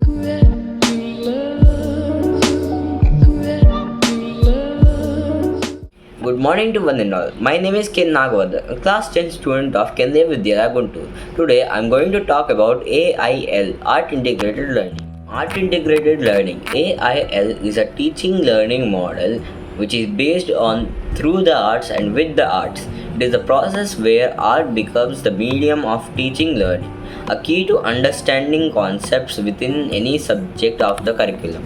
Good morning to one and all. My name is Ken Nagwad, a class 10 student of Kendriya Vidyalaya Guntur. Today I am going to talk about AIL, Art Integrated Learning. Art Integrated Learning AIL is a teaching learning model which is based on through the arts and with the arts. It is a process where art becomes the medium of teaching learning, a key to understanding concepts within any subject of the curriculum.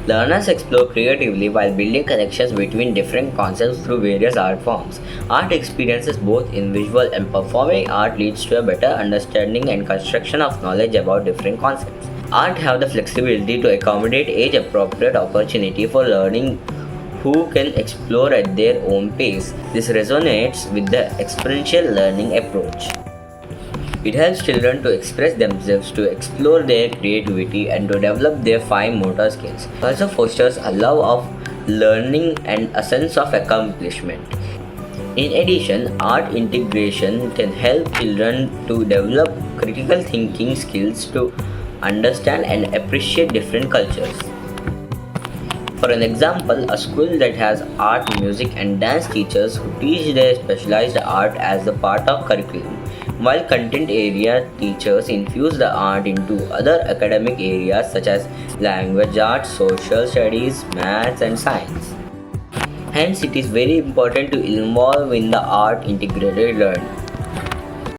Learners explore creatively while building connections between different concepts through various art forms. Art experiences, both in visual and performing art, leads to a better understanding and construction of knowledge about different concepts. Art have the flexibility to accommodate age-appropriate opportunity for learning who can explore at their own pace. This resonates with the experiential learning approach. It helps children to express themselves, to explore their creativity, and to develop their fine motor skills. It also fosters a love of learning and a sense of accomplishment. In addition, art integration can help children to develop critical thinking skills to understand and appreciate different cultures. For an example, a school that has art, music, and dance teachers who teach their specialized art as a part of curriculum, while content area teachers infuse the art into other academic areas such as language arts, social studies, maths, and science. Hence, it is very important to involve in the art integrated learning.